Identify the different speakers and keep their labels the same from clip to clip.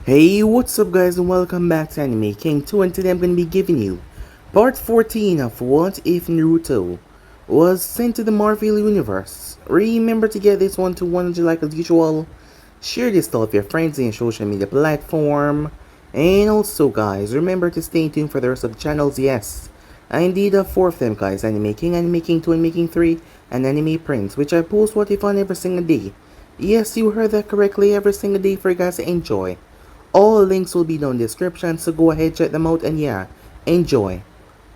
Speaker 1: Hey, what's up guys and welcome back to Anime King 2, and today I'm going to be giving you part 14 of What If Naruto was sent to the Marvel Universe. Remember to get this one to 100 like as usual, share this to all of your friends in social media platform, and also guys, remember to stay tuned for the rest of the channels. Yes, I indeed have 4 of them guys, Anime King 2, Anime King 3, and Anime Prince, which I post What If on every single day. Yes, you heard that correctly, every single day for you guys to enjoy. All links will be down in the description, so go ahead, check them out, and yeah, enjoy.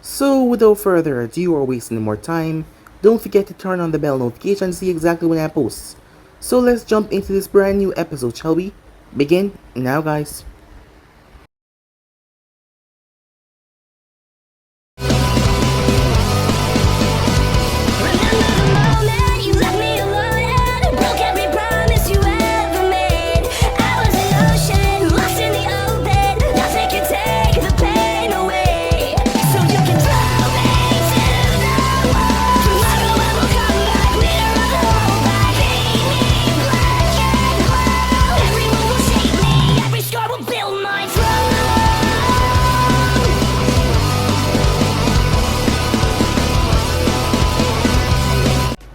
Speaker 1: So without further ado or wasting more time, don't forget to turn on the bell notification to see exactly when I post. So let's jump into this brand new episode, shall we? Begin now guys.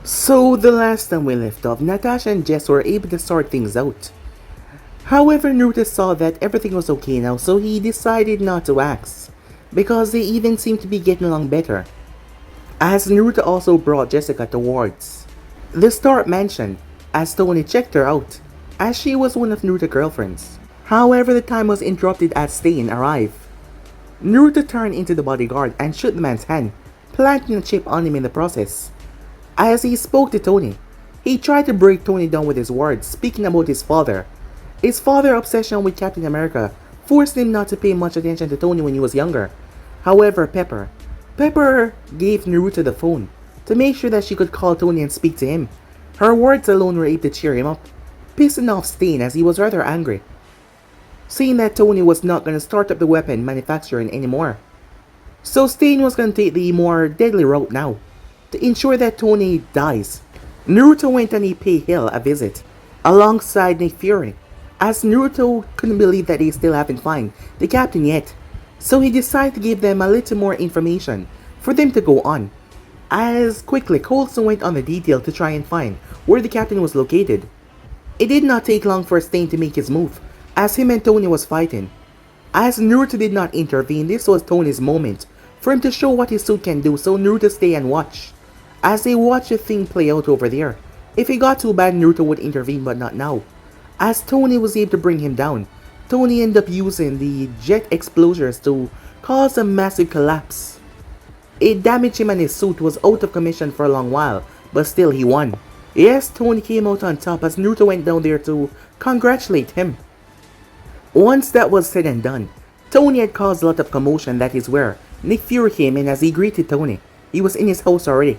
Speaker 1: So the last time we left off, Natasha and Jess were able to sort things out. However, Naruto saw that everything was okay now, so he decided not to ask, because they even seemed to be getting along better. As Naruto also brought Jessica towards the Stark Mansion, as Tony checked her out, as she was one of Naruto's girlfriends. However, the time was interrupted as Stain arrived. Naruto turned into the bodyguard and shook the man's hand, planting a chip on him in the process. As he spoke to Tony, he tried to break Tony down with his words, speaking about his father. His father's obsession with Captain America forced him not to pay much attention to Tony when he was younger. However, Pepper gave Naruto the phone to make sure that she could call Tony and speak to him. Her words alone were able to cheer him up, pissing off Stain as he was rather angry, seeing that Tony was not going to start up the weapon manufacturing anymore. So Stain was going to take the more deadly route now, to ensure that Tony dies. Naruto went and he paid Hill a visit, alongside Nick Fury, as Naruto couldn't believe that they still haven't found the captain yet, so he decided to give them a little more information for them to go on. As quickly Coulson went on the detail to try and find where the captain was located. It did not take long for Stain to make his move, as him and Tony was fighting. As Naruto did not intervene, this was Tony's moment for him to show what his suit can do, so Naruto stay and watch. As they watch the thing play out over there, if it got too bad, Naruto would intervene, but not now. As Tony was able to bring him down, Tony ended up using the jet explosives to cause a massive collapse. It damaged him and his suit was out of commission for a long while, but still he won. Yes, Tony came out on top as Naruto went down there to congratulate him. Once that was said and done, Tony had caused a lot of commotion. That is where Nick Fury came in as he greeted Tony. He was in his house already.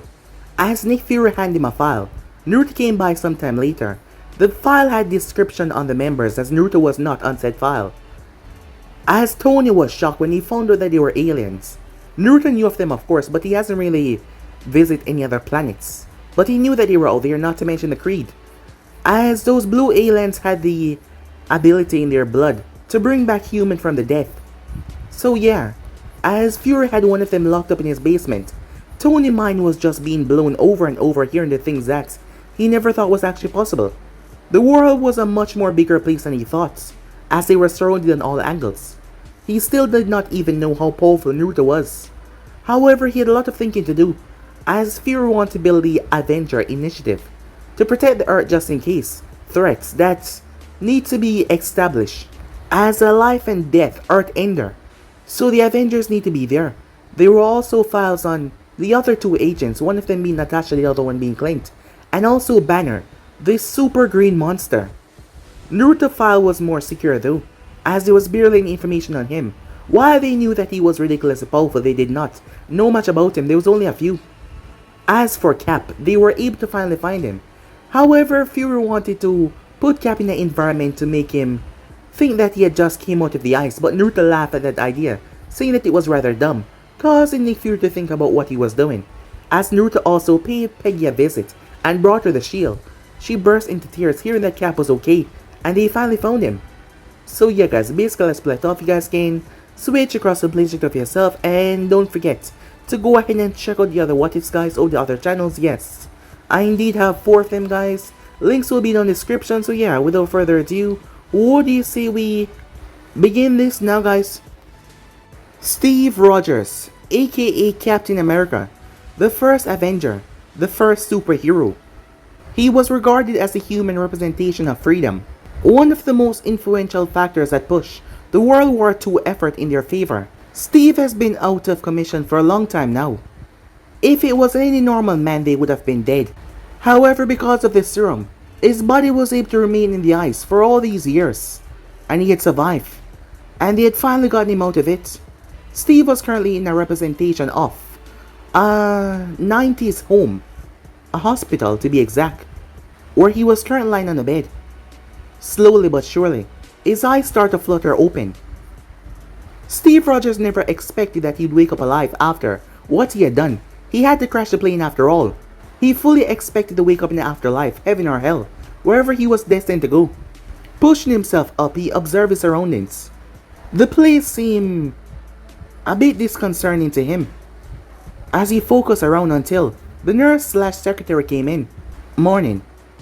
Speaker 1: As Nick Fury handed him a file, Naruto came by sometime later. The file had description on the members as Naruto was not on said file. As Tony was shocked when he found out that they were aliens. Naruto knew of them of course, but he hasn't really visited any other planets. But he knew that they were out there, not to mention the creed. As those blue aliens had the ability in their blood to bring back human from the death. So yeah, as Fury had one of them locked up in his basement, Tony's mind was just being blown over and over, hearing the things that he never thought was actually possible. The world was a much more bigger place than he thought, as they were surrounded on all angles. He still did not even know how powerful Naruto was. However, he had a lot of thinking to do, as Fury wanted to build the Avenger Initiative to protect the Earth just in case threats that need to be established as a life and death Earth ender. So the Avengers need to be there. There were also files on the other 2 agents, one of them being Natasha, the other one being Clint, and also Banner, this super green monster. Naruto's file was more secure though, as there was barely any information on him. While they knew that he was ridiculously powerful, they did not know much about him. There was only a few. As for Cap, they were able to finally find him. However, Fury wanted to put Cap in an environment to make him think that he had just came out of the ice, but Naruto laughed at that idea, saying that it was rather dumb, causing Nick Fury to think about what he was doing. As Naruto also paid Peggy a visit and brought her the shield, she burst into tears hearing that Cap was okay and they finally found him. So yeah guys, basically let's split off. You guys can switch across the PlayStation of yourself, and don't forget to go ahead and check out the other what ifs guys, or the other channels. Yes, I indeed have 4 of them guys. Links will be down in the description. So yeah, without further ado, what do you say we begin this now guys? Steve Rogers, aka Captain America, the first Avenger, the first superhero. He was regarded as the human representation of freedom, one of the most influential factors that pushed the World War II effort in their favor. Steve has been out of commission for a long time now. If it was any normal man, they would have been dead. However, because of this serum, his body was able to remain in the ice for all these years, and he had survived, and they had finally gotten him out of it. Steve was currently in a representation of a 90s home, a hospital to be exact, where he was currently lying on a bed. Slowly but surely, his eyes start to flutter open. Steve Rogers never expected that he'd wake up alive after what he had done. He had to crash the plane after all. He fully expected to wake up in the afterlife, heaven or hell, wherever he was destined to go. Pushing himself up, he observed his surroundings. The place seemed a bit disconcerting to him, as he focused around until the nurse/secretary came in. Morning.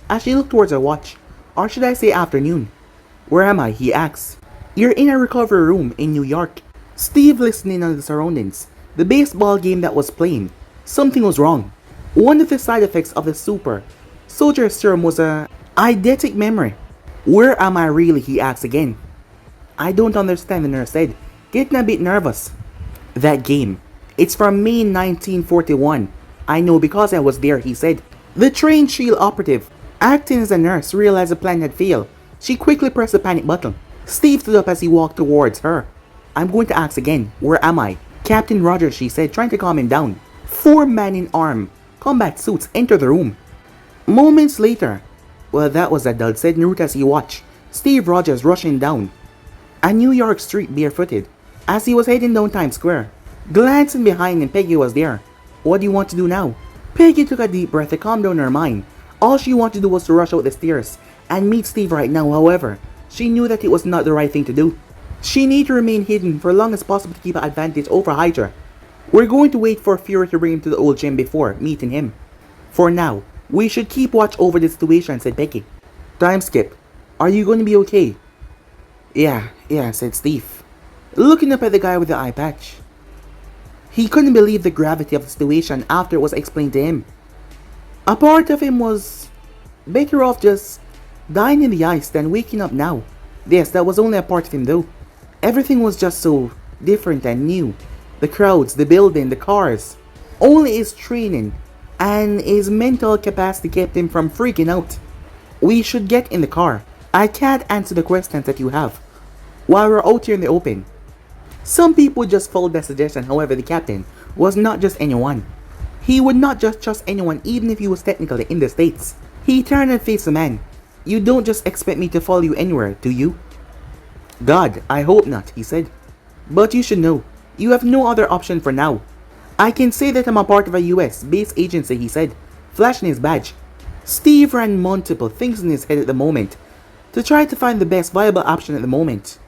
Speaker 1: As she looked towards her watch, or should I say afternoon. Where am I? He asked. You're in a recovery room in New York. Steve listening on the surroundings. The baseball game that was playing. Something was wrong. One of the side effects of the super soldier serum was a eidetic memory. Where am I really? He asked again. I don't understand, the nurse said, getting a bit nervous. That game. It's from May 1941. I know because I was there, he said. The trained SHIELD operative, acting as a nurse, realized the plan had failed. She quickly pressed the panic button. Steve stood up as he walked towards her. I'm going to ask again. Where am I? Captain Rogers, she said, trying to calm him down. 4 men in armed combat suits enter the room. Moments later, well, that was a dud, said Naruto as he watched Steve Rogers rushing down a New York street barefooted as he was heading down Times Square. Glancing behind him, Peggy was there. What do you want to do now? Peggy took a deep breath to calm down her mind. All she wanted to do was to rush out the stairs and meet Steve right now. However, she knew that it was not the right thing to do. She needed to remain hidden for as long as possible to keep an advantage over Hydra. We're going to wait for Fury to bring him to the old gym before meeting him. For now, we should keep watch over the situation, said Peggy. Time skip. Are you going to be okay? Yeah, said Steve, looking up at the guy with the eye patch. He couldn't believe the gravity of the situation after it was explained to him. A part of him was better off just dying in the ice than waking up now. Yes, that was only a part of him though. Everything was just so different and new. The crowds, the building, the cars. Only his training and his mental capacity kept him from freaking out. We should get in the car. I can't answer the questions that you have while we're out here in the open. Some people just followed that suggestion. However, the captain was not just anyone. He would not just trust anyone even if he was technically in the States. He turned and faced the man. You don't just expect me to follow you anywhere, do you? God, I hope not, he said. But you should know, you have no other option for now. I can say that I'm a part of a US-based agency, he said, flashing his badge. Steve ran multiple things in his head at the moment to try to find the best viable option at the moment.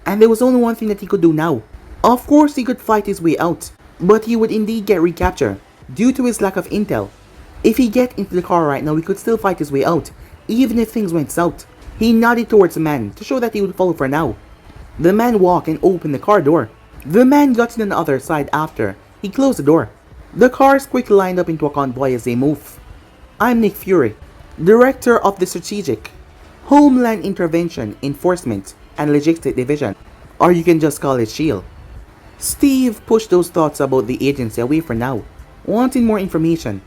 Speaker 1: And there was only one thing that he could do now. Of course he could fight his way out, but he would indeed get recaptured due to his lack of intel. If he get into the car right now, he could still fight his way out, even if things went south. He nodded towards the man to show that he would follow for now. The man walked and opened the car door. The man got in on the other side after he closed the door. The cars quickly lined up into a convoy as they moved. I'm Nick Fury, Director of the Strategic Homeland Intervention, Enforcement and Logistics Division, or you can just call it SHIELD. Steve pushed those thoughts about the agency away for now, wanting more information.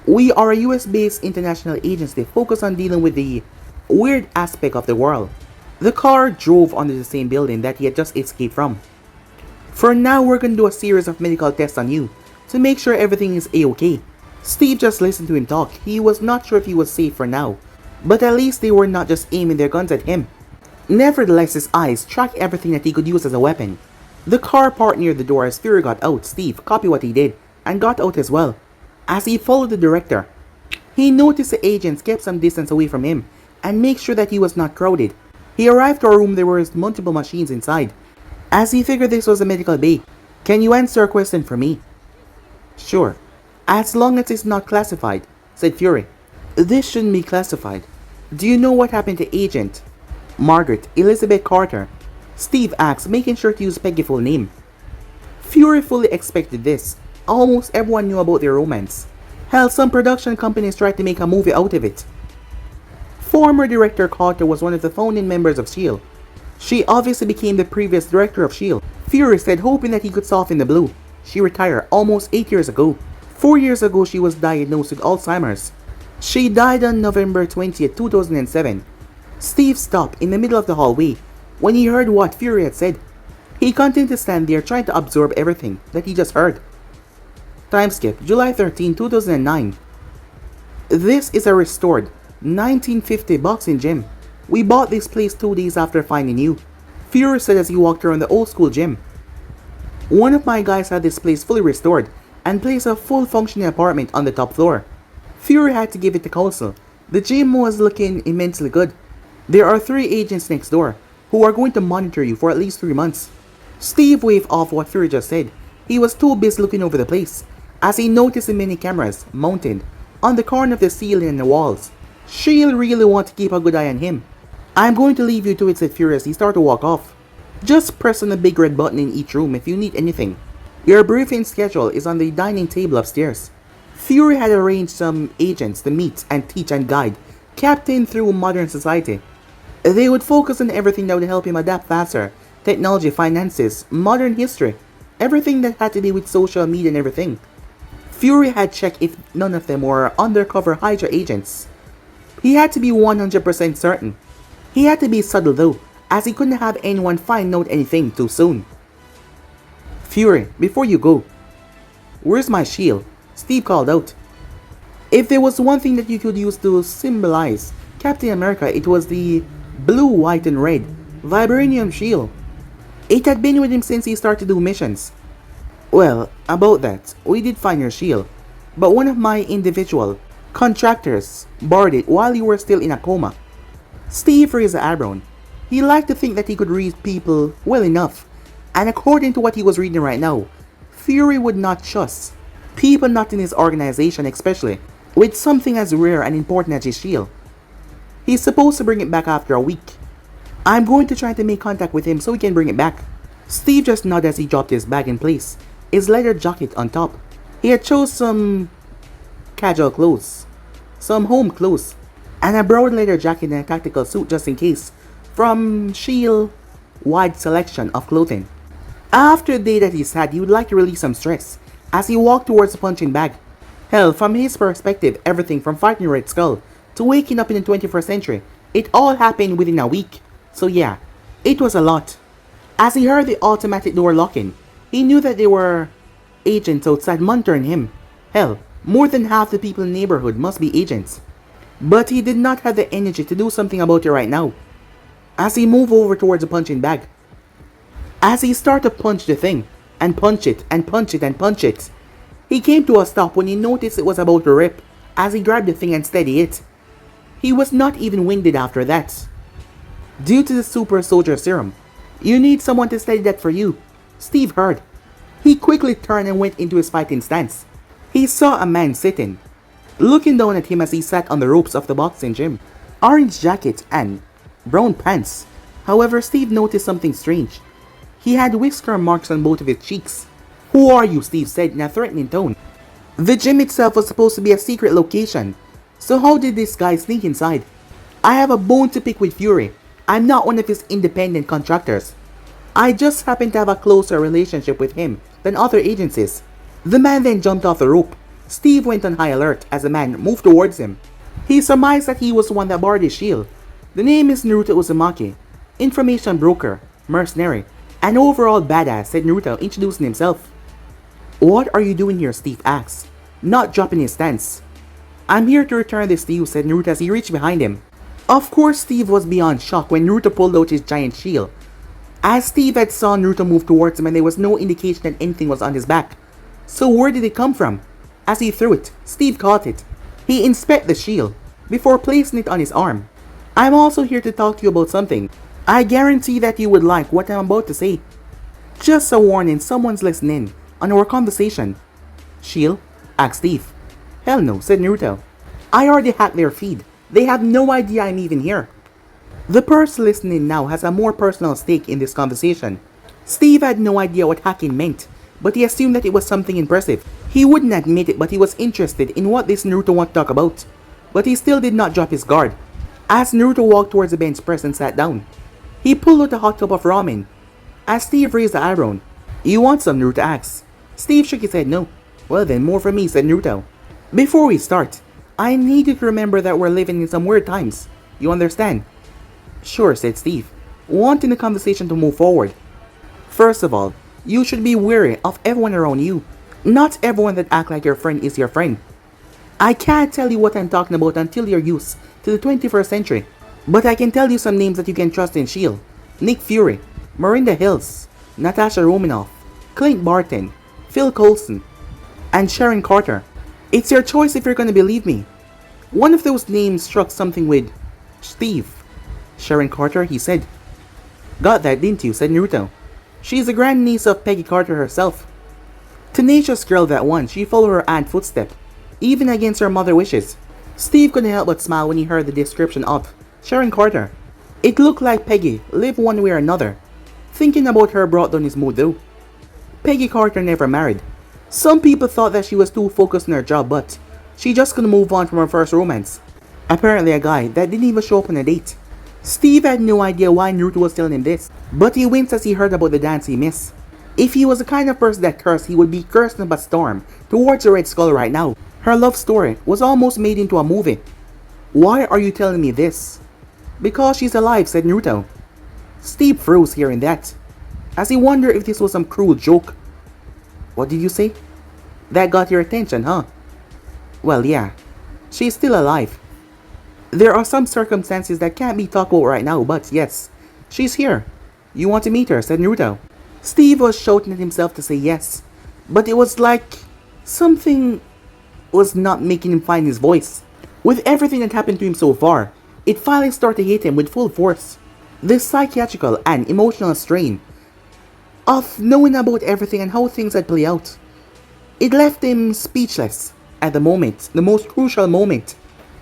Speaker 1: We are a US-based international agency focused on dealing with the weird aspect of the world. The car drove under the same building that he had just escaped from. For now, we're going to do a series of medical tests on you to make sure everything is a-okay. Steve just listened to him talk. He was not sure if he was safe for now, but at least they were not just aiming their guns at him. Nevertheless, his eyes tracked everything that he could use as a weapon. The car parked near the door as Fury got out. Steve copied what he did and got out as well. As he followed the director, he noticed the agents kept some distance away from him and make sure that he was not crowded. He arrived to our room. There were multiple machines inside. As he figured this was a medical bay. Can you answer a question for me? Sure. As long as it's not classified, said Fury. This shouldn't be classified. Do you know what happened to Agent Margaret Elizabeth Carter? Steve asked, making sure to use Peggy's full name. Fury fully expected this. Almost everyone knew about their romance. Hell, some production companies tried to make a movie out of it. Former director Carter was one of the founding members of S.H.I.E.L.D. She obviously became the previous director of S.H.I.E.L.D. Fury said, hoping that he could soften the blow. She retired almost 8 years ago. 4 years ago, she was diagnosed with Alzheimer's. She died on November 20th, 2007. Steve stopped in the middle of the hallway when he heard what Fury had said. He continued to stand there trying to absorb everything that he just heard. Time skip, July 13, 2009. This is a restored 1950 boxing gym. We bought this place 2 days after finding you, Fury said as he walked around the old school gym. One of my guys had this place fully restored and placed a full functioning apartment on the top floor. Fury had to give it to counsel. The gym was looking immensely good. There are 3 agents next door who are going to monitor you for at least 3 months. Steve waved off what Fury just said. He was too busy looking over the place as he noticed the many cameras mounted on the corner of the ceiling and the walls. S.H.I.E.L.D. really want to keep a good eye on him. I'm going to leave you to it, said Fury as he started to walk off. Just press on the big red button in each room if you need anything. Your briefing schedule is on the dining table upstairs. Fury had arranged some agents to meet and teach and guide Captain through modern society. They would focus on everything that would help him adapt faster. Technology, finances, modern history, everything that had to do with social media and everything. Fury had checked if none of them were undercover Hydra agents. He had to be 100% certain. He had to be subtle though, as he couldn't have anyone find out anything too soon. Fury, before you go, where's my shield? Steve called out. If there was one thing that you could use to symbolize Captain America, it was the blue, white, and red vibranium shield. It had been with him since he started to do missions. Well, about that, we did find your shield, but one of my individual contractors borrowed it while you were still in a coma. Steve raised an eyebrow. He liked to think that he could read people well enough, and according to what he was reading right now, Fury would not trust people not in his organization, especially with something as rare and important as his shield. He's supposed to bring it back after a week. I'm going to try to make contact with him so we can bring it back. Steve just nodded as he dropped his bag in place, his leather jacket on top. He had chose some casual clothes, some home clothes, and a brown leather jacket and a tactical suit just in case, from S.H.I.E.L.D. wide selection of clothing. After the day that he's had, he would like to release some stress as he walked towards the punching bag. Hell, from his perspective, everything from fighting Red Skull to waking up in the 21st century, it all happened within a week. So yeah, it was a lot. As he heard the automatic door locking, he knew that there were agents outside monitoring him. Hell, more than half the people in the neighborhood must be agents. But he did not have the energy to do something about it right now. As he moved over towards the punching bag, as he started to punch the thing, and punch it, and punch it, and punch it, he came to a stop when he noticed it was about to rip, as he grabbed the thing and steadied it. He was not even winded after that. Due to the super soldier serum, you need someone to steady that for you, Steve heard. He quickly turned and went into his fighting stance. He saw a man sitting, looking down at him as he sat on the ropes of the boxing gym. Orange jacket and brown pants. However, Steve noticed something strange. He had whisker marks on both of his cheeks. Who are you? Steve said in a threatening tone. The gym itself was supposed to be a secret location, so how did this guy sneak inside? I have a bone to pick with Fury. I'm not one of his independent contractors. I just happen to have a closer relationship with him than other agencies. The man then jumped off the rope. Steve went on high alert as the man moved towards him. He surmised that he was the one that borrowed his shield. The name is Naruto Uzumaki, information broker, mercenary, and overall badass, said Naruto, introducing himself. What are you doing here? Steve asked, not dropping his stance. I'm here to return this to you, said Naruto as he reached behind him. Of course, Steve was beyond shock when Naruto pulled out his giant shield. As Steve had saw Naruto move towards him and there was no indication that anything was on his back. So where did it come from? As he threw it, Steve caught it. He inspected the shield before placing it on his arm. I'm also here to talk to you about something. I guarantee that you would like what I'm about to say. Just a warning, someone's listening on our conversation. Shield, asked Steve. Hell no, said Naruto. I already hacked their feed. They have no idea I'm even here. The person listening now has a more personal stake in this conversation. Steve had no idea what hacking meant, but he assumed that it was something impressive. He wouldn't admit it, but he was interested in what this Naruto wanted to talk about. But he still did not drop his guard. As Naruto walked towards the bench press and sat down, he pulled out a hot tub of ramen. As Steve raised the eyebrow, "You want some?" Naruto asked. Steve shook his head no. "Well then, more for me," said Naruto. "Before we start, I need you to remember that we're living in some weird times. You understand?" "Sure," said Steve, wanting the conversation to move forward. "First of all, you should be wary of everyone around you. Not everyone that acts like your friend is your friend. I can't tell you what I'm talking about until you're used to the 21st century. But I can tell you some names that you can trust in S.H.I.E.L.D. Nick Fury, Miranda Hills, Natasha Romanoff, Clint Barton, Phil Coulson, and Sharon Carter. It's your choice if you're gonna believe me." One of those names struck something with Steve. "Sharon Carter," he said. "Got that, didn't you?" said Naruto. "She's the grandniece of Peggy Carter herself. Tenacious girl that one, she followed her aunt's footsteps, even against her mother's wishes." Steve couldn't help but smile when he heard the description of Sharon Carter. It looked like Peggy lived one way or another. Thinking about her brought down his mood though. Peggy Carter never married. Some people thought that she was too focused on her job, but she just couldn't move on from her first romance. Apparently a guy that didn't even show up on a date. Steve had no idea why Naruto was telling him this, but he winced as he heard about the dance he missed. If he was the kind of person that cursed, he would be cursing up a storm towards the Red Skull right now. Her love story was almost made into a movie. "Why are you telling me this?" "Because she's alive," said Naruto. Steve froze hearing that, as he wondered if this was some cruel joke. "What did you say? That got your attention, huh?" "Well, yeah. She's still alive. There are some circumstances that can't be talked about right now, but yes, she's here. You want to meet her?" said Naruto. Steve was shouting at himself to say yes, but it was like something was not making him find his voice. With everything that happened to him so far, it finally started to hit him with full force. This psychiatrical and emotional strain of knowing about everything and how things had played out. It left him speechless at the moment, the most crucial moment.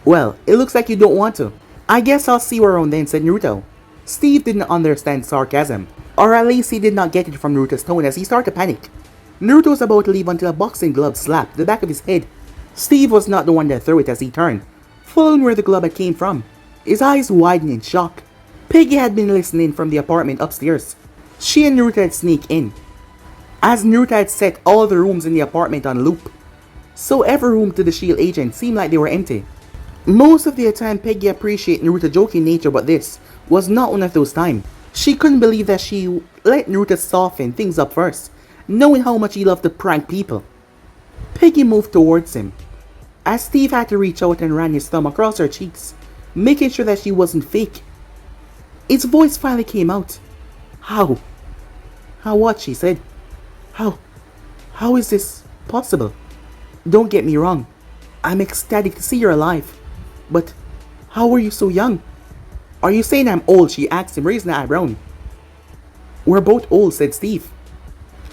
Speaker 1: "Well, it looks like you don't want to. I guess I'll see you around then," said Naruto. Steve didn't understand sarcasm, or at least he did not get it from Naruto's tone as he started to panic. Naruto was about to leave until a boxing glove slapped the back of his head. Steve was not the one that threw it as he turned, following where the glove had came from, his eyes widened in shock. Peggy had been listening from the apartment upstairs. She and Naruto had sneaked in, as Naruto had set all the rooms in the apartment on loop, so every room to the S.H.I.E.L.D. agent seemed like they were empty. Most of the time Peggy appreciated Naruto's joking nature, but this was not one of those times. She couldn't believe that she let Naruto soften things up first, knowing how much he loved to prank people. Peggy moved towards him, as Steve had to reach out and ran his thumb across her cheeks, making sure that she wasn't fake. His voice finally came out. How? How what?" she said. How is this possible? Don't get me wrong, I'm ecstatic to see you're alive. But how are you so young?" "Are you saying I'm old?" she asked him, raising an eyebrow. "We're both old," said Steve.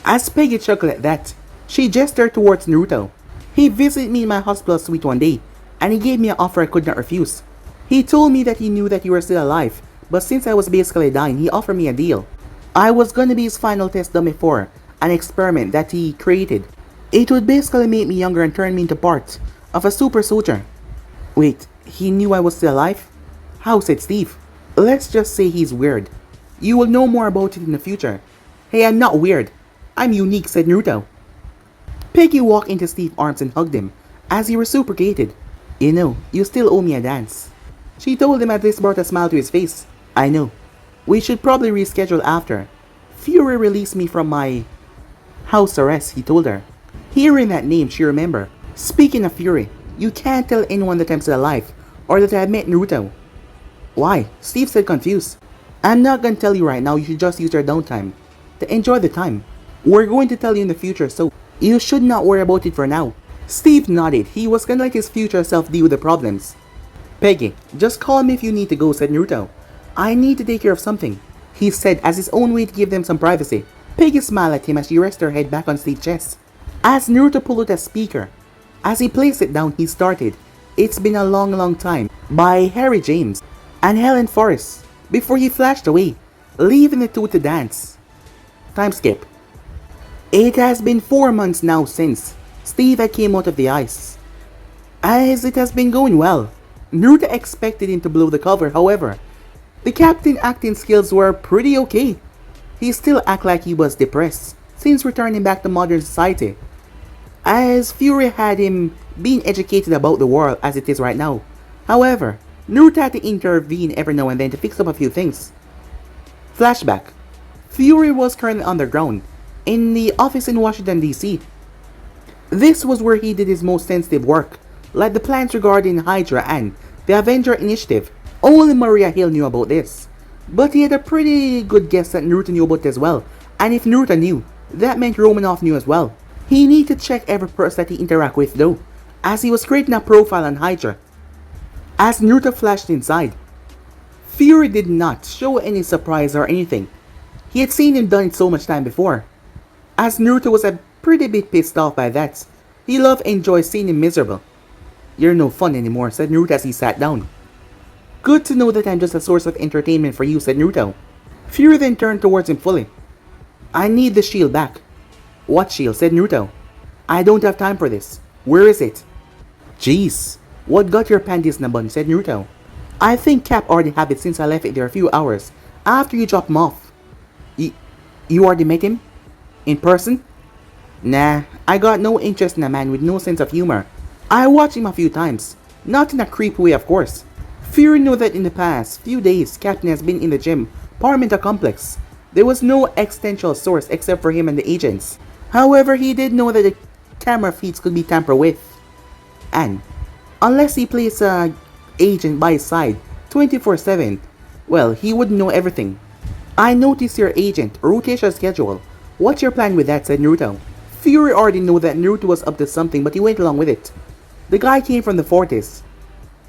Speaker 1: As Peggy chuckled at that, she gestured towards Naruto. "He visited me in my hospital suite one day, and he gave me an offer I could not refuse. He told me that he knew that you were still alive, but since I was basically dying, he offered me a deal. I was gonna be his final test dummy for an experiment that he created. It would basically make me younger and turn me into part of a super soldier." "Wait, he knew I was still alive? How?" said Steve. "Let's just say he's weird. You will know more about it in the future." "Hey, I'm not weird. I'm unique," said Naruto. Peggy walked into Steve's arms and hugged him as he reciprocated. "You know, you still owe me a dance," she told him as this brought a smile to his face. "I know. We should probably reschedule after. Fury released me from my house arrest," he told her. Hearing that name, she remembered. "Speaking of Fury, you can't tell anyone that I'm still alive, or that I met Naruto." "Why?" Steve said, confused. "I'm not gonna tell you right now. You should just use your downtime to enjoy the time. We're going to tell you in the future, so you should not worry about it for now." Steve nodded. He was gonna let his future self deal with the problems. Peggy, just call me if you need to go, said Naruto. I need to take care of something, he said as his own way to give them some privacy. Peggy smiled at him as she rested her head back on Steve's chest. As Naruto pulled out a speaker, as he placed it down, he started "It's Been a Long Time" by Harry James and Helen Forrest before he flashed away, leaving the two to dance. Time skip. It has been 4 months now since Steve had came out of the ice. As it has been going well, Naruto expected him to blow the cover, however, the captain acting skills were pretty okay. He still acted like he was depressed since returning back to modern society, as Fury had him being educated about the world as it is right now. However, Naruto had to intervene every now and then to fix up a few things. Flashback. Fury was currently underground, in the office in Washington DC. This was where he did his most sensitive work, like the plans regarding Hydra and the Avenger Initiative. Only Maria Hill knew about this, but he had a pretty good guess that Naruto knew about it as well, and if Naruto knew, that meant Romanoff knew as well. He needed to check every person that he interacted with though, as he was creating a profile on Hydra. As Naruto flashed inside, Fury did not show any surprise or anything. He had seen him done it so much time before. As Naruto was a pretty bit pissed off by that, he loved and enjoyed seeing him miserable. "You're no fun anymore," said Naruto as he sat down. "Good to know that I'm just a source of entertainment for you," said Naruto. Fury then turned towards him fully. "I need the shield back." "What shield?" said Naruto. "I don't have time for this. Where is it?" "Jeez, what got your panties in a bun?" said Naruto. "I think Cap already have it since I left it there a few hours after you dropped him off." You already met him? In person?" "Nah, I got no interest in a man with no sense of humor. I watched him a few times. Not in a creepy way, of course." Fury knew that in the past few days, Captain has been in the gym, Parmenta Complex. There was no existential source except for him and the agents. However, he did know that the camera feeds could be tampered with. And, unless he plays a agent by his side 24/7, well, he wouldn't know everything. "I noticed your agent rotation schedule. What's your plan with that?" said Naruto. Fury already knew that Naruto was up to something, but he went along with it. The guy came from the Fortis.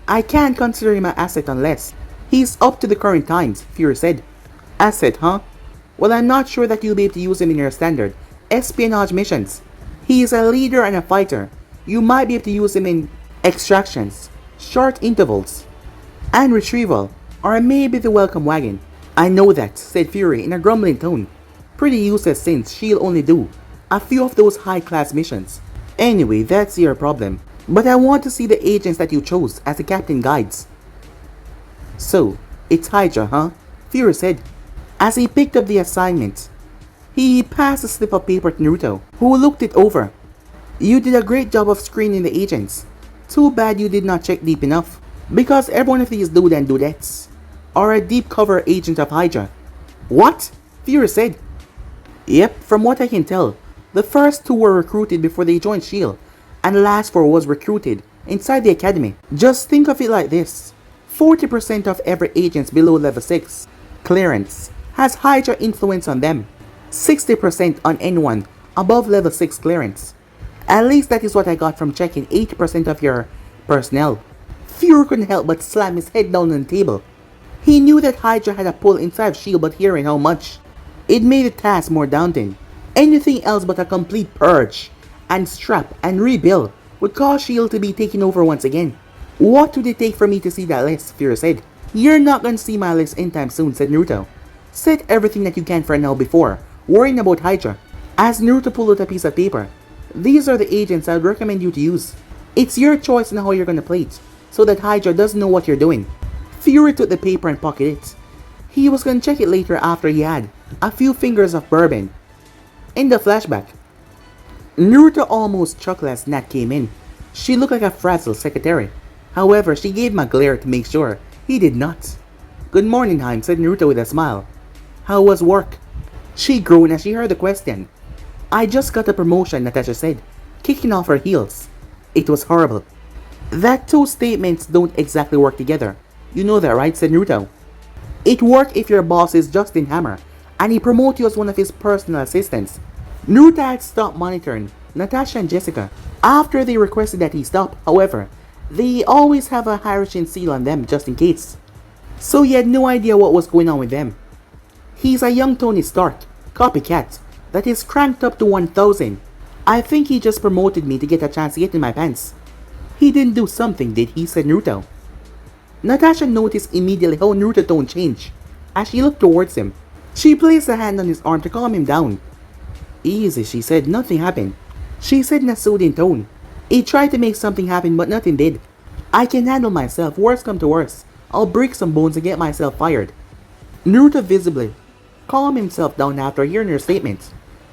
Speaker 1: "I can't consider him an asset unless he's up to the current times," Fury said. "Asset, huh? Well, I'm not sure that you'll be able to use him in your standard espionage missions. He is a leader and a fighter. You might be able to use him in extractions, short intervals, and retrieval, or maybe the welcome wagon." "I know that," said Fury in a grumbling tone. "Pretty useless since she'll only do a few of those high-class missions. Anyway, that's your problem. But I want to see the agents that you chose as the captain guides." "So, it's Hydra, huh?" Fury said. As he picked up the assignment, he passed a slip of paper to Naruto, who looked it over. "You did a great job of screening the agents. Too bad you did not check deep enough, because every one of these dude and dudettes are a deep cover agent of Hydra." "What?" Fury said. "Yep, from what I can tell, the first two were recruited before they joined S.H.I.E.L.D., and the last four was recruited inside the academy. Just think of it like this. 40% of every agents below level 6 clearance has Hydra influence on them. 60% on anyone above level 6 clearance. At least that is what I got from checking 80% of your personnel." Fury couldn't help but slam his head down on the table. He knew that Hydra had a pull inside of S.H.I.E.L.D., but hearing how much, it made the task more daunting. Anything else but a complete purge and scrap and rebuild would cause S.H.I.E.L.D. to be taken over once again. "What would it take for me to see that list?" Fury said. "You're not gonna see my list anytime soon," said Naruto. "Set everything that you can for now before worrying about Hydra." As Naruto pulled out a piece of paper, "These are the agents I'd recommend you to use. It's your choice on how you're gonna play it, so that Hydra doesn't know what you're doing." Fury took the paper and pocketed it. He was gonna check it later after he had a few fingers of bourbon. In the flashback, Naruto almost chuckled as Nat came in. She looked like a frazzled secretary. However, she gave him a glare to make sure he did not. "Good morning, Haim," said Naruto with a smile. "How was work?" She groaned as she heard the question. "I just got a promotion," Natasha said, kicking off her heels. "It was horrible." "That two statements don't exactly work together. You know that, right?" said Naruto. "It worked if your boss is Justin Hammer, and he promoted you as one of his personal assistants." Naruto had stopped monitoring Natasha and Jessica after they requested that he stop. However, They always have a hydrogen seal on them just in case. So he had no idea what was going on with them. He's a young Tony Stark, copycat, that is cranked up to 1000. I think he just promoted me to get a chance to get in my pants. He didn't do something, did he? Said Naruto. Natasha noticed immediately how Naruto's tone changed. As she looked towards him, she placed a hand on his arm to calm him down. Easy, she said, nothing happened. She said in a soothing tone. He tried to make something happen but nothing did. I can handle myself, worst come to worst. I'll break some bones and get myself fired. Naruto visibly calmed himself down after hearing her statement.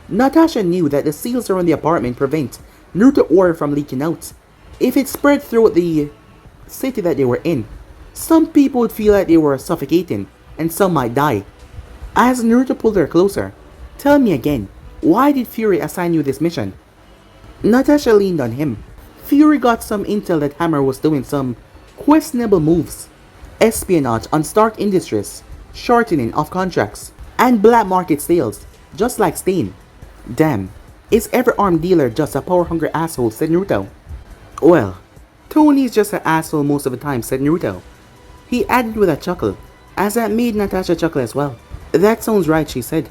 Speaker 1: Natasha knew that the seals around the apartment prevent Naruto's aura from leaking out. If it spread throughout the city that they were in, some people would feel like they were suffocating, and some might die. As Naruto pulled her closer, tell me again, why did Fury assign you this mission? Natasha leaned on him. Fury got some intel that Hammer was doing some questionable moves. Espionage on Stark Industries, shortening of contracts, and black market sales, just like Stain. Damn, is every armed dealer just a power-hungry asshole, said Naruto. Well, Tony's just an asshole most of the time, said Naruto. He added with a chuckle, as that made Natasha chuckle as well. That sounds right, she said.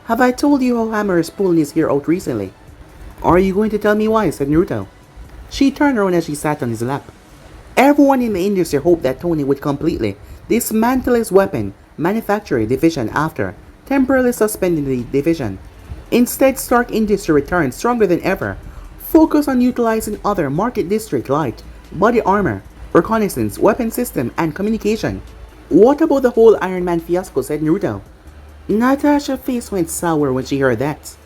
Speaker 1: Have I told you how Hammer is pulling his hair out recently? Are you going to tell me why, said Naruto. She turned around as she sat on his lap. Everyone in the industry hoped that Tony would completely dismantle his weapon manufacturing division after temporarily suspending the division. Instead, Stark Industry returned stronger than ever, focused on utilizing other market district like body armor, reconnaissance, weapon system, and communication. What about the whole Iron Man fiasco, said Naruto. Natasha's face went sour when she heard that.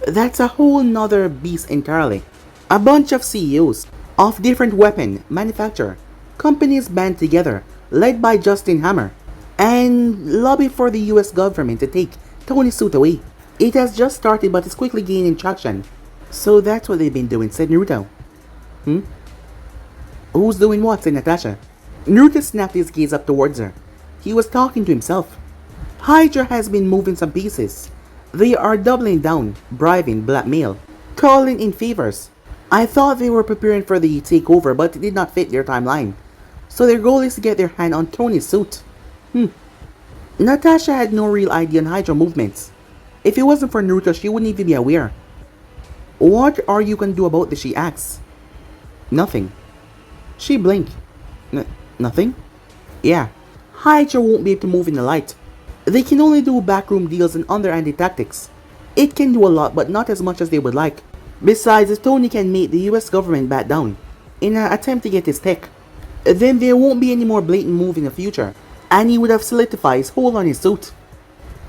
Speaker 1: That's a whole nother beast entirely. A bunch of CEOs of different weapon manufacturer companies band together, led by Justin Hammer, and lobby for the US government to take Tony's suit away. It has just started but is quickly gaining traction. So that's what they've been doing, said Naruto. Who's doing what, said Natasha. Naruto snapped his gaze up towards her. He was talking to himself. Hydra has been moving some pieces. They are doubling down, bribing, blackmail, calling in favors. I thought they were preparing for the takeover, but it did not fit their timeline. So their goal is to get their hand on Tony's suit. Natasha had no real idea on Hydra movements. If it wasn't for Naruto, she wouldn't even be aware. What are you gonna do about this, she asks. Nothing. She blinked. Nothing? Yeah. Hydra won't be able to move in the light. They can only do backroom deals and underhanded tactics. It can do a lot, but not as much as they would like. Besides, if Tony can make the US government back down in an attempt to get his tech, then there won't be any more blatant move in the future, and he would have solidified his hold on his suit.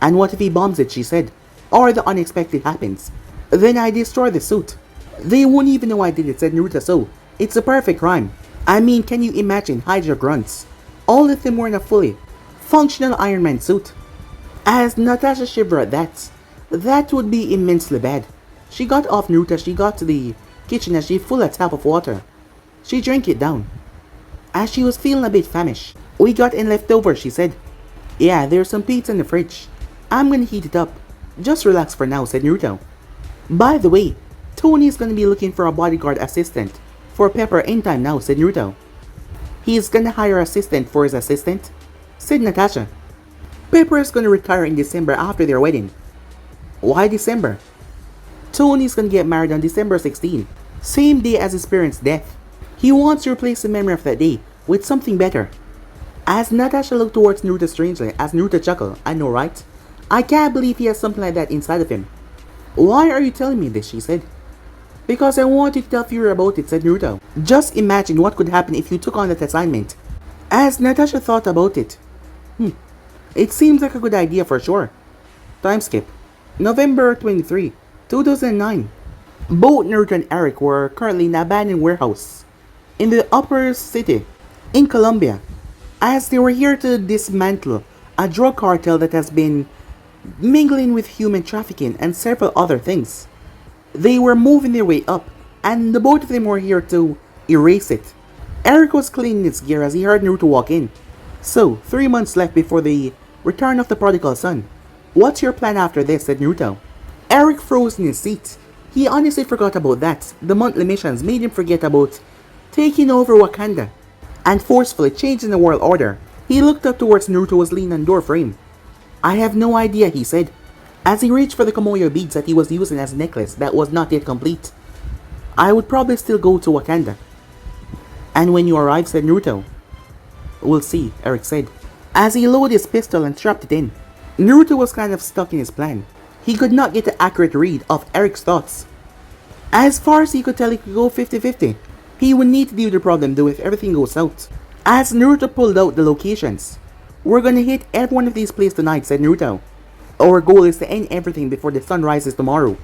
Speaker 1: And what if he bombs it, she said, or the unexpected happens? Then I destroy the suit. They won't even know I did it, said Naruto. So it's a perfect rhyme. I mean, can you imagine Hydra grunts, all of them wearing a fully functional Iron Man suit? As Natasha shivered at that would be immensely bad. She got off Naruto, she got to the kitchen as she filled a tap of water. She drank it down. As she was feeling a bit famished. We got in leftovers, she said. Yeah, there's some pizza in the fridge. I'm gonna heat it up. Just relax for now, said Naruto. By the way, Tony is gonna be looking for a bodyguard assistant for Pepper anytime now, said Naruto. He's gonna hire an assistant for his assistant, said Natasha. Pepper is gonna retire in December after their wedding. Why December? Tony's gonna get married on December 16, same day as his parents' death. He wants to replace the memory of that day with something better. As Natasha looked towards Naruto strangely, as Naruto chuckled, I know, right? I can't believe he has something like that inside of him. Why are you telling me this, she said. Because I want you to tell Fury about it, said Naruto. Just imagine what could happen if you took on that assignment. As Natasha thought about it. It seems like a good idea for sure. Time skip. November 23, 2009. Both Naruto and Eric were currently in an abandoned warehouse in the upper city in Colombia, as they were here to dismantle a drug cartel that has been mingling with human trafficking and several other things. They were moving their way up, and the both of them were here to erase it. Eric was cleaning his gear as he heard Naruto walk in. So, 3 months left before the return of the prodigal son. What's your plan after this, said Naruto. Eric froze in his seat. He honestly forgot about that. The monthly missions made him forget about taking over Wakanda, and forcefully changing the world order. He looked up towards Naruto's lean-on doorframe. I have no idea, he said, as he reached for the Komoyo beads that he was using as a necklace that was not yet complete. I would probably still go to Wakanda. And when you arrive, said Naruto. We'll see, Eric said, as he loaded his pistol and strapped it in. Naruto was kind of stuck in his plan. He could not get an accurate read of Eric's thoughts. As far as he could tell, he could go 50-50. He would need to deal with the problem though if everything goes south. As Naruto pulled out the locations. We're gonna hit every one of these places tonight, said Naruto. Our goal is to end everything before the sun rises tomorrow.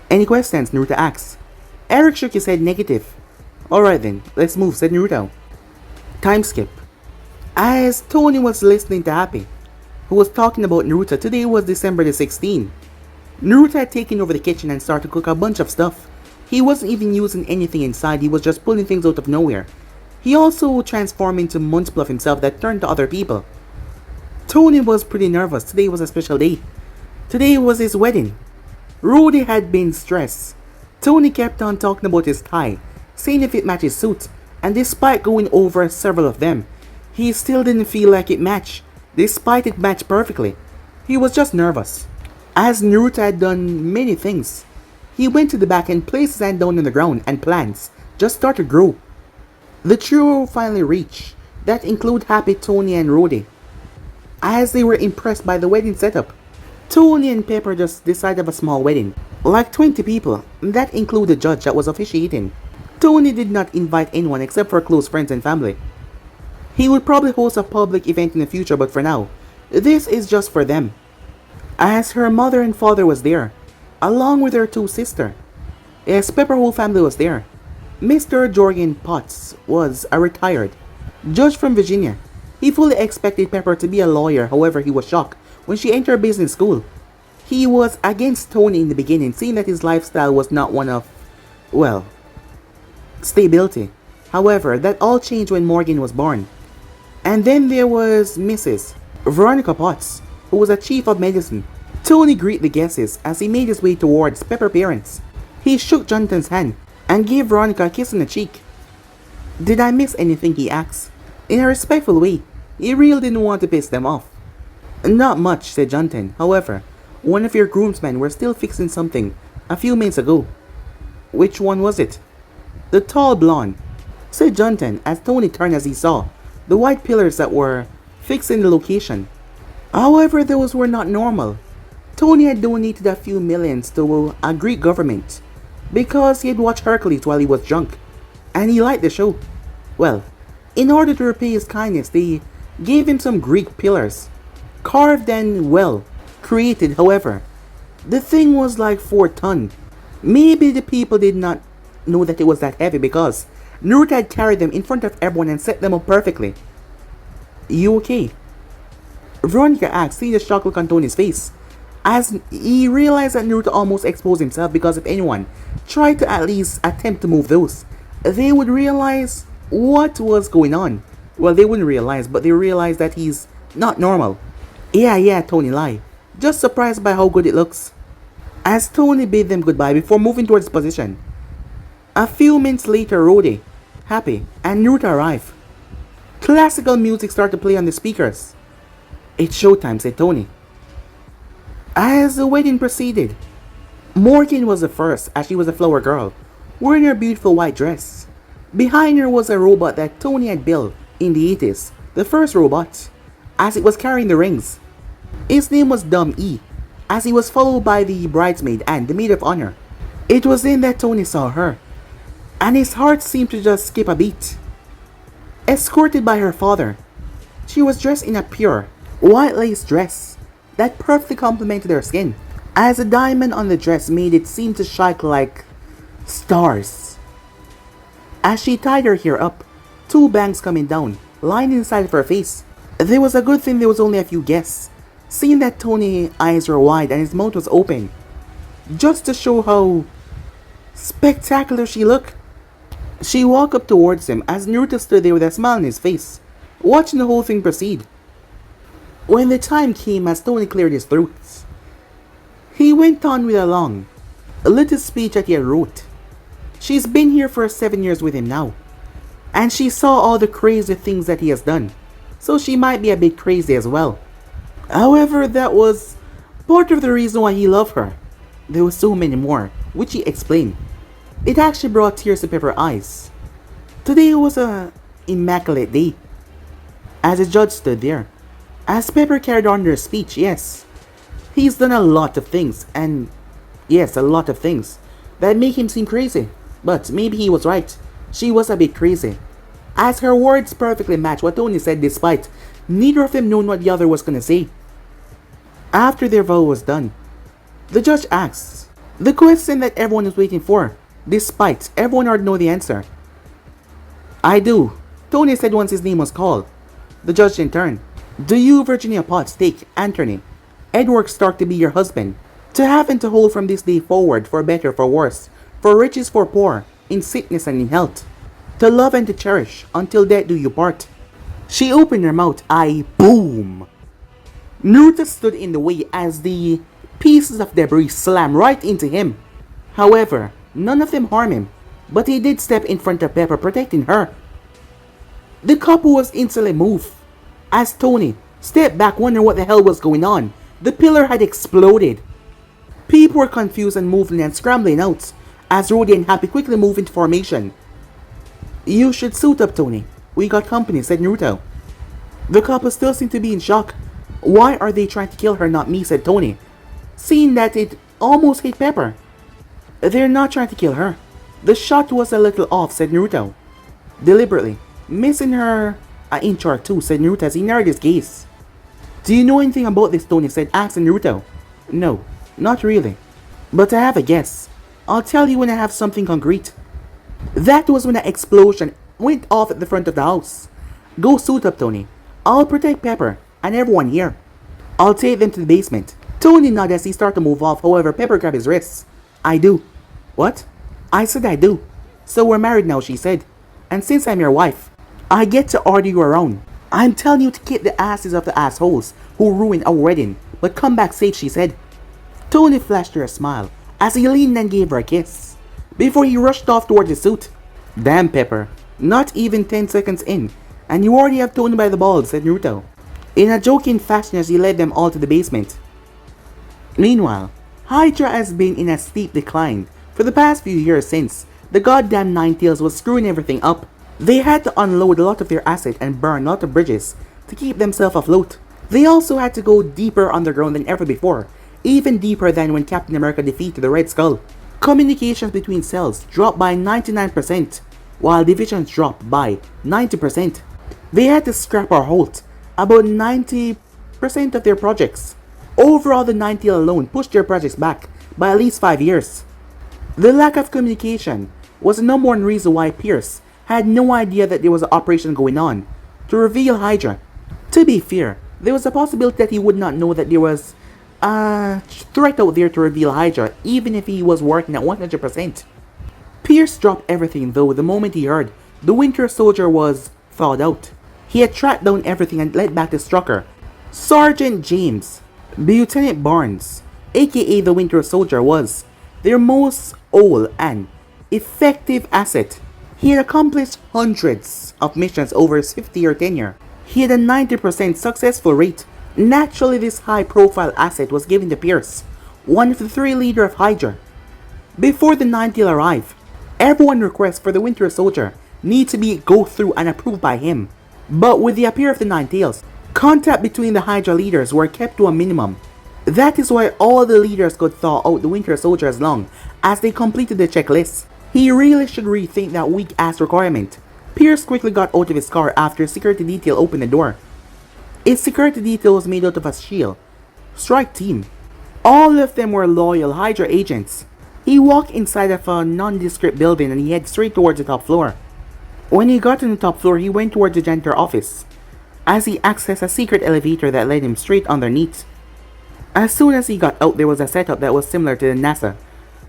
Speaker 1: Any questions? Naruto asked. Eric shook his head negative. Alright then, let's move, said Naruto. Time skip. As Tony was listening to Happy, who was talking about Naruto, today was December the 16th. Naruto had taken over the kitchen and started to cook a bunch of stuff. He wasn't even using anything inside, he was just pulling things out of nowhere. He also transformed into multiple of himself that turned to other people. Tony was pretty nervous. Today was a special day. Today was his wedding. Rudy had been stressed. Tony kept on talking about his tie, saying if it matched his suit, and despite going over several of them, he still didn't feel like it matched, despite it matched perfectly. He was just nervous. As Naruto had done many things, he went to the back and placed his hand down on the ground and plans just started to grow. The trio finally reached, that include Happy, Tony and Rudy. As they were impressed by the wedding setup, Tony and Pepper just decided of a small wedding, like 20 people, that included the judge that was officiating. Tony did not invite anyone except for close friends and family. He would probably host a public event in the future, but for now, this is just for them. As her mother and father was there, along with her two sisters. Yes, Pepper's whole family was there. Mr. Jorgen Potts was a retired judge from Virginia. He fully expected Pepper to be a lawyer, however he was shocked when she entered business school. He was against Tony in the beginning, seeing that his lifestyle was not one of, well, stability. However, that all changed when Morgan was born. And then there was Mrs. Veronica Potts, who was a chief of medicine. Tony greeted the guests as he made his way towards Pepper's parents. He shook Jonathan's hand and gave Veronica a kiss on the cheek. Did I miss anything? He asked. In a respectful way, he really didn't want to piss them off. Not much, said Jonathan. However, one of your groomsmen were still fixing something a few minutes ago. Which one was it? The tall blonde, said Jonathan as Tony turned as he saw the white pillars that were fixed in the location. However, those were not normal. Tony had donated a few millions to a Greek government because he had watched Hercules while he was drunk, and he liked the show. Well, in order to repay his kindness, they gave him some Greek pillars, carved and, well, created. However, the thing was like 4 tons. Maybe the people did not know that it was that heavy because Naruto had carried them in front of everyone and set them up perfectly. You okay? Veronica asked, seeing the shock look on Tony's face, as he realized that Naruto almost exposed himself because if anyone tried to at least attempt to move those, they would realize what was going on. Well, they wouldn't realize, but they realized that he's not normal. Yeah, Tony lied. Just surprised by how good it looks. As Tony bade them goodbye before moving towards his position. A few minutes later, Rudy, Happy, and Naruto arrived. Classical music started to play on the speakers. It's showtime, said Tony. As the wedding proceeded, Morgan was the first, as she was a flower girl, wearing her beautiful white dress. Behind her was a robot that Tony had built in the 80s, the first robot, as it was carrying the rings. His name was Dumb E, as he was followed by the bridesmaid and the maid of honor. It was then that Tony saw her, and his heart seemed to just skip a beat. Escorted by her father, she was dressed in a pure, white lace dress that perfectly complemented her skin, as a diamond on the dress made it seem to shine like stars. As she tied her hair up, 2 bangs coming down, lying inside of her face. There was a good thing there was only a few guests, seeing that Tony's eyes were wide and his mouth was open, just to show how spectacular she looked. She walked up towards him as Naruto stood there with a smile on his face, watching the whole thing proceed. When the time came as Tony cleared his throat, he went on with a long, little speech that he had wrote. She's been here for 7 years with him now, and she saw all the crazy things that he has done, so she might be a bit crazy as well. However, that was part of the reason why he loved her. There were so many more, which he explained. It actually brought tears to Pepper's eyes. Today was a immaculate day. As the judge stood there, as Pepper carried on her speech, yes, he's done a lot of things, and yes, a lot of things that make him seem crazy. But maybe he was right. She was a bit crazy, as her words perfectly matched what Tony said, despite neither of them knowing what the other was gonna say. After their vow was done, the judge asks the question that everyone was waiting for, despite everyone already know the answer. I do, Tony said once his name was called. The judge in turn, do you, Virginia Potts, take Anthony, Edward Stark, to be your husband, to have and to hold from this day forward, for better, for worse, for riches, for poor, in sickness and in health, to love and to cherish, until death do you part? She opened her mouth, boom! Naruto stood in the way as the pieces of debris slammed right into him. However, none of them harmed him, but he did step in front of Pepper, protecting her. The couple was instantly moved, as Tony stepped back wondering what the hell was going on. The pillar had exploded. People were confused and moving and scrambling out, as Rudy and Happy quickly moved into formation. You should suit up, Tony. We got company, said Naruto. The couple still seemed to be in shock. Why are they trying to kill her, not me, said Tony, seeing that it almost hit Pepper. They're not trying to kill her. The shot was a little off, said Naruto. Deliberately missing her an inch or two, said Naruto as he narrowed his gaze. Do you know anything about this, Tony said, asking Naruto. No, not really. But I have a guess. I'll tell you when I have something concrete. That was when an explosion went off at the front of the house. Go suit up, Tony. I'll protect Pepper and everyone here. I'll take them to the basement. Tony nodded as he started to move off. However, Pepper grabbed his wrists. I do. What? I said I do. So we're married now, she said. And since I'm your wife, I get to order you around. I'm telling you to kick the asses of the assholes who ruined our wedding, but come back safe, she said. Tony flashed her a smile as he leaned and gave her a kiss, before he rushed off toward the suit. Damn, Pepper. Not even 10 seconds in, and you already have Tony by the balls, said Naruto, in a joking fashion as he led them all to the basement. Meanwhile, Hydra has been in a steep decline for the past few years since the goddamn Ninetales was screwing everything up. They had to unload a lot of their asset and burn a lot of bridges to keep themselves afloat. They also had to go deeper underground than ever before, even deeper than when Captain America defeated the Red Skull. Communications between cells dropped by 99%, while divisions dropped by 90%. They had to scrap or halt about 90% of their projects. Overall, the Ninetale alone pushed their projects back by at least 5 years. The lack of communication was the number one reason why Pierce had no idea that there was an operation going on to reveal Hydra. To be fair, there was a possibility that he would not know that there was a threat out there to reveal Hydra, even if he was working at 100%. Pierce dropped everything though the moment he heard the Winter Soldier was thawed out. He had tracked down everything and led back to Strucker, Sergeant James. Lieutenant Barnes, aka the Winter Soldier, was their most old and effective asset. He had accomplished hundreds of missions over his 50-year tenure. He had a 90% successful rate. Naturally, this high-profile asset was given to Pierce, one of the 3 leaders of Hydra. Before the Ninetale arrived, everyone requests for the Winter Soldier need to be go through and approved by him. But with the appearance of the Ninetales, contact between the Hydra leaders were kept to a minimum. That is why all the leaders could thaw out the Winter Soldier as long as they completed the checklist. He really should rethink that weak-ass requirement. Pierce quickly got out of his car after security detail opened the door. Its security detail was made out of a SHIELD strike team. All of them were loyal Hydra agents. He walked inside of a nondescript building and he headed straight towards the top floor. When he got to the top floor, he went towards the janitor office, as he accessed a secret elevator that led him straight underneath. As soon as he got out, there was a setup that was similar to the NASA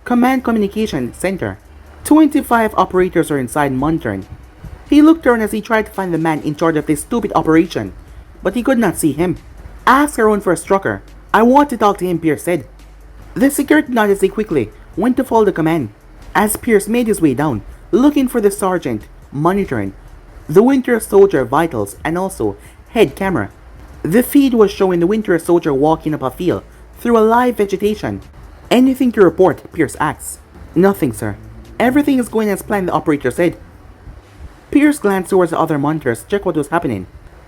Speaker 1: Command Communication Center. 25 operators were inside monitoring. He looked around as he tried to find the man in charge of this stupid operation, but he could not see him. Ask around for a Strucker. I want to talk to him, Pierce said. The security nodded as he quickly went to follow the command. As Pierce made his way down, looking for the sergeant, monitoring, the Winter Soldier vitals, and also head camera. The feed was showing the Winter Soldier walking up a field through a live vegetation. Anything to report? Pierce asks. Nothing, sir. Everything is going as planned, the operator said. Pierce glanced towards the other monitors to check what was happening,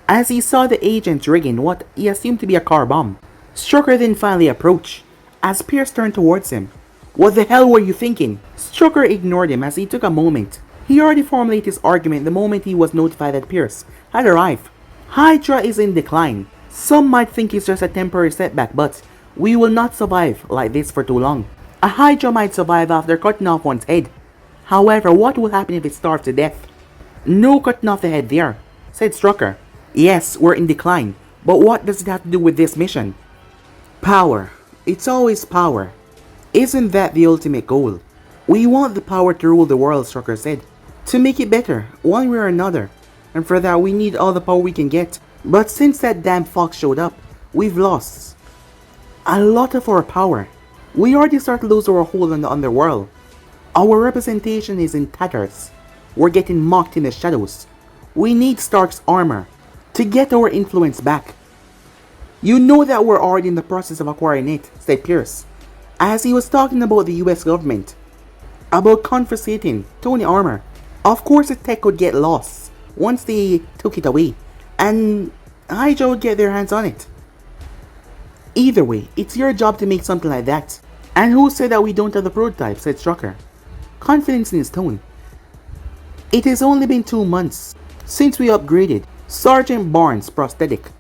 Speaker 1: as he saw the agent rigging what he assumed to be a car bomb. Strucker then finally approached, as Pierce turned towards him. What the hell were you thinking? Strucker ignored him as he took a moment. He already formulated his argument the moment he was notified that Pierce had arrived. Hydra is in decline. Some might think it's just a temporary setback, but we will not survive like this for too long. A Hydra might survive after cutting off one's head. However, what will happen if it starves to death? No cutting off the head there, said Strucker. Yes, we're in decline, but what does it have to do with this mission? Power. It's always power. Isn't that the ultimate goal? We want the power to rule the world, Strucker said. To make it better, one way or another. And for that we need all the power we can get. But since that damn fox showed up, we've lost a lot of our power. We already start to lose our hold on the underworld. Our representation is in tatters. We're getting mocked in the shadows. We need Stark's armor to get our influence back. You know that we're already in the process of acquiring it, said Pierce, as he was talking about the US government, about confiscating Tony armor. Of course the tech would get lost once they took it away, and Hydra would get their hands on it. Either way, it's your job to make something like that. And who said that we don't have the prototype, said Strucker, confidence in his tone. It has only been 2 months since we upgraded Sergeant Barnes' prosthetic.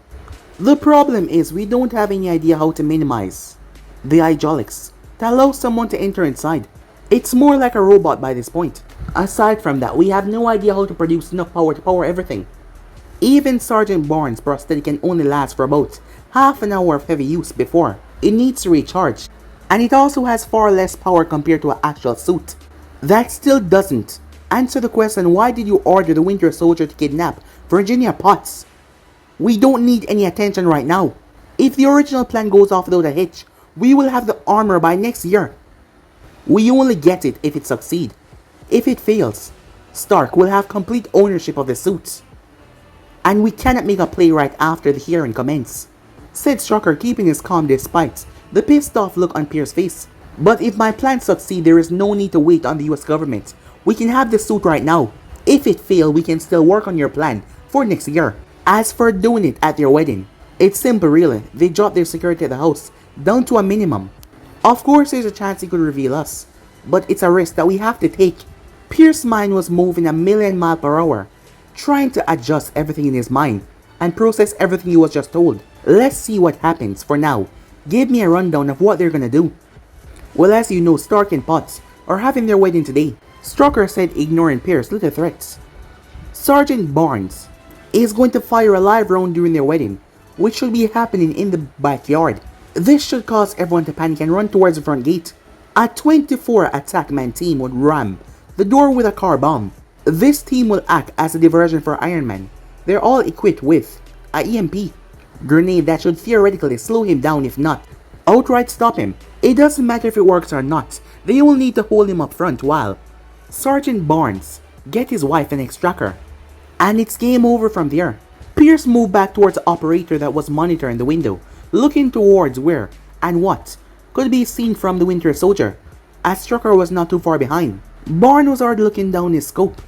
Speaker 1: The problem is we don't have any idea how to minimize the hydraulics to allow someone to enter inside. It's more like a robot by this point. Aside from that, we have no idea how to produce enough power to power everything. Even Sergeant Barnes' prosthetic can only last for about half an hour of heavy use before it needs to recharge. And it also has far less power compared to an actual suit. That still doesn't answer the question, why did you order the Winter Soldier to kidnap Virginia Potts? We don't need any attention right now. If the original plan goes off without a hitch, we will have the armor by next year. We only get it if it succeeds. If it fails, Stark will have complete ownership of the suits. And we cannot make a play right after the hearing commences, said Strucker, keeping his calm despite the pissed off look on Pierce's face. But if my plans succeed, there is no need to wait on the US government. We can have the suit right now. If it fails, we can still work on your plan for next year. As for doing it at your wedding, it's simple really. They dropped their security at the house down to a minimum. Of course there's a chance he could reveal us, but it's a risk that we have to take. Pierce's mind was moving a million miles per hour, trying to adjust everything in his mind and process everything he was just told. Let's see what happens. For now, give me a rundown of what they're gonna do. Well, as you know, Stark and Potts are having their wedding today, Strucker said, ignoring Pierce's little threats. Sergeant Barnes is going to fire a live round during their wedding, which should be happening in the backyard. This should cause everyone to panic and run towards the front gate. A 24 attackman team would ram the door with a car bomb. This team will act as a diversion for Iron Man. They're all equipped with a EMP grenade that should theoretically slow him down, if not outright stop him. It doesn't matter if it works or not, they will need to hold him up front while Sergeant Barnes get his wife and extract, and it's game over from there. Pierce moved back towards the operator that was monitoring the window, looking towards where and what could be seen from the Winter Soldier, as Strucker was not too far behind. Barnes was already looking down his scope.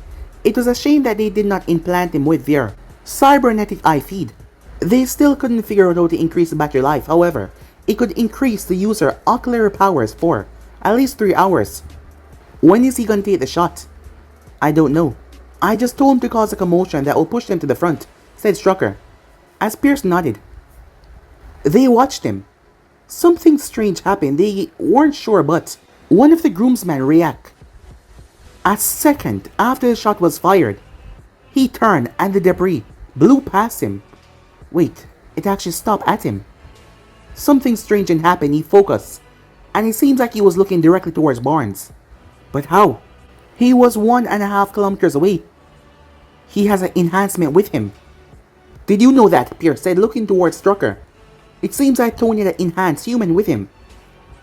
Speaker 1: It was a shame that they did not implant him with their cybernetic eye feed. They still couldn't figure out how to increase the battery life. However, it could increase the user ocular powers for at least 3 hours. When is he gonna take the shot? I don't know. I just told him to cause a commotion that will push them to the front, said Strucker, as Pierce nodded. They watched him. Something strange happened. They weren't sure, but one of the groomsmen reacted. A second after the shot was fired, he turned and the debris blew past him. Wait, it actually stopped at him. Something strange had happened. He focused, and it seems like he was looking directly towards Barnes. But how? He was 1.5 kilometers away. He has an enhancement with him. Did you know that? Pierce said, looking towards Strucker. It seems like Tony had an enhanced human with him.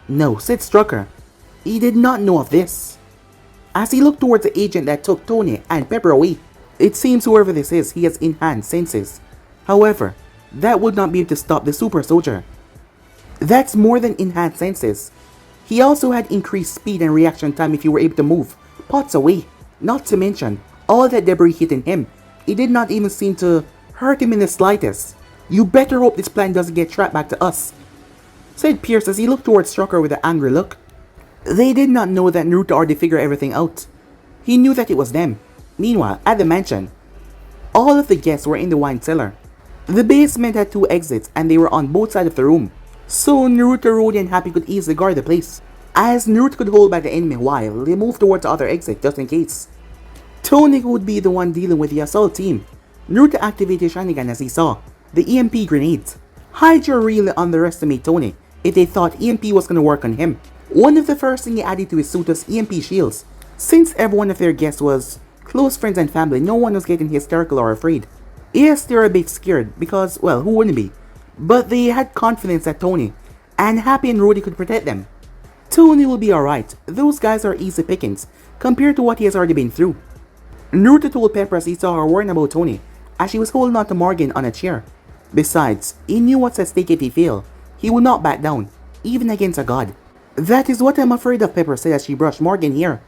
Speaker 1: No, said Strucker. He did not know of this. As he looked towards the agent that took Tony and Pepper away, It seems whoever this is, he has enhanced senses. However, that would not be able to stop the super soldier. That's more than enhanced senses. He also had increased speed and reaction time if you were able to move pots away. Not to mention, all that debris hitting him. It did not even seem to hurt him in the slightest. You better hope this plan doesn't get tracked back to us, said Pierce as he looked towards Strucker with an angry look. They did not know that Naruto already figured everything out. He knew that it was them. Meanwhile, at the mansion, all of the guests were in the wine cellar. The basement had 2 exits and they were on both sides of the room, so Naruto, Rody, and Happy could easily guard the place. As Naruto could hold back the enemy while they moved towards the other exit just in case. Tony would be the one dealing with the assault team. Naruto activated Sharingan as he saw the EMP grenades. Hydra really underestimated Tony if they thought EMP was gonna work on him. One of the first things he added to his suit was EMP shields. Since every one of their guests was close friends and family, no one was getting hysterical or afraid. Yes, they were a bit scared because, well, who wouldn't be? But they had confidence that Tony and Happy and Rody could protect them. Tony will be alright. Those guys are easy pickings compared to what he has already been through. Naruto told Pepper as he saw her worrying about Tony as she was holding on to Morgan on a chair. Besides, he knew what's at stake if he failed. He would not back down, even against a god. That is what I'm afraid of, Pepper said as she brushed Morgan here.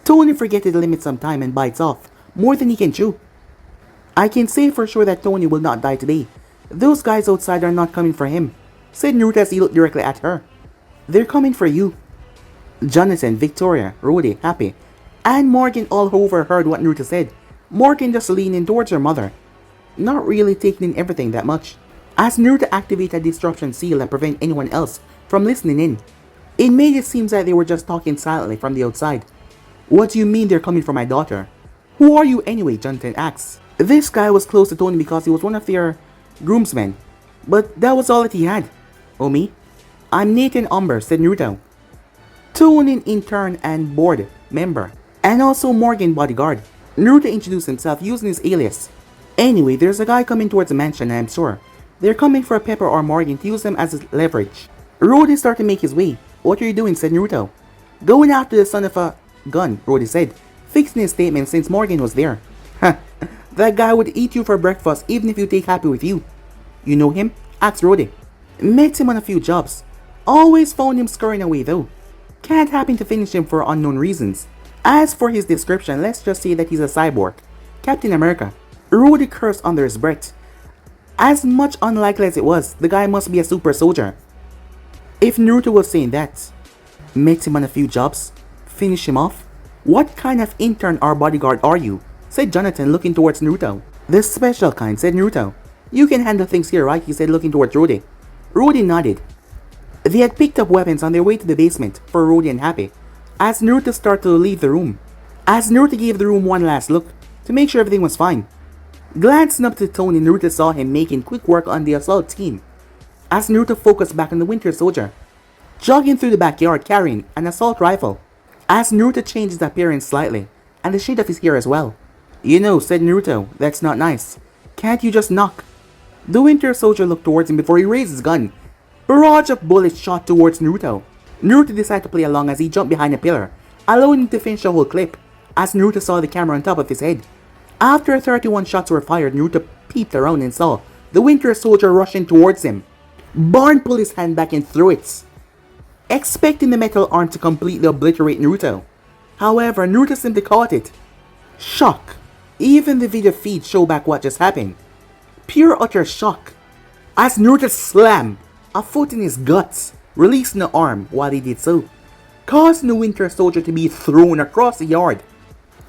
Speaker 1: Tony forgets to limit some time and bites off more than he can chew. I can say for sure that Tony will not die today. Those guys outside are not coming for him, said Naruto as he looked directly at her. They're coming for you. Jonathan, Victoria, Rody, Happy, and Morgan all overheard what Naruto said. Morgan just leaned in towards her mother, not really taking in everything that much. As Naruto activated a disruption seal that prevent anyone else from listening in, it made it seem that they were just talking silently from the outside. What do you mean they're coming for my daughter? Who are you anyway? Jonathan asks. This guy was close to Tony because he was one of their groomsmen, but that was all that he had. Oh, me? I'm Nathan Umber, said Naruto. Tony in turn and board member, and also Morgan bodyguard. Naruto introduced himself using his alias. Anyway, there's a guy coming towards the mansion, I'm sure. They're coming for Pepper or Morgan to use them as leverage. Rody started to make his way. What are you doing? Said Naruto. Going after the son of a gun, Rody said, fixing his statement since Morgan was there. Huh, that guy would eat you for breakfast even if you take Happy with you. You know him? Asked Rody. Met him on a few jobs. Always found him scurrying away though. Can't happen to finish him for unknown reasons. As for his description, let's just say that he's a cyborg. Captain America. Rody cursed under his breath. As much unlikely as it was, the guy must be a super soldier. If Naruto was saying that. Met him on a few jobs. Finish him off. What kind of intern or bodyguard are you? Said Jonathan looking towards Naruto. The special kind, said Naruto. You can handle things here, right? He said looking towards Rody. Rody nodded. They had picked up weapons on their way to the basement for Rody and Happy. As Naruto started to leave the room. As Naruto gave the room one last look to make sure everything was fine. Glancing up to Tony, Naruto saw him making quick work on the assault team. As Naruto focused back on the Winter Soldier, jogging through the backyard carrying an assault rifle. As Naruto changed his appearance slightly, and the shade of his hair as well. You know, said Naruto, that's not nice. Can't you just knock? The Winter Soldier looked towards him before he raised his gun. Barrage of bullets shot towards Naruto. Naruto decided to play along as he jumped behind a pillar, allowing him to finish the whole clip, as Naruto saw the camera on top of his head. After 31 shots were fired, Naruto peeped around and saw the Winter Soldier rushing towards him. Barn pulled his hand back and threw it, expecting the metal arm to completely obliterate Naruto. However, Naruto simply caught it. Shock. Even the video feed showed back what just happened. Pure utter shock. As Naruto slammed a foot in his guts, releasing the arm while he did so, causing the Winter Soldier to be thrown across the yard.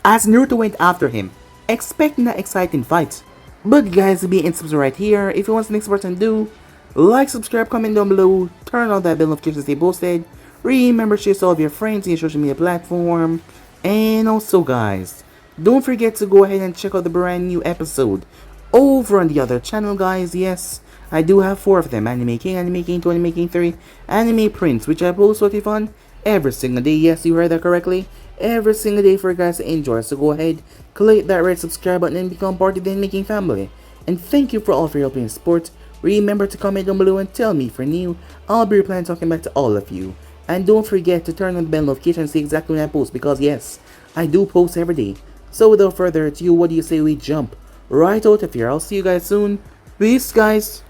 Speaker 1: As Naruto went after him, expecting an exciting fight. But guys, be in subscribe right here. If you want the next person to do, like, subscribe, comment down below, turn on that bell notification to stay posted. Remember to share all of your friends in your social media platform. And also guys, don't forget to go ahead and check out the brand new episode over on the other channel guys. Yes, I do have 4 of them: Anime King, Anime King 2, Anime King 3, Anime Prince, which I post for fun every single day. Yes, you heard that correctly. Every single day for you guys to enjoy. So go ahead, click that red subscribe button and become part of the Anime King family. And thank you for all for your help and support. Remember to comment down below and tell me if you're new. I'll be replying talking back to all of you. And don't forget to turn on the bell notification and see exactly when I post, because yes, I do post every day. So without further ado, what do you say we jump right out of here? I'll see you guys soon. Peace, guys.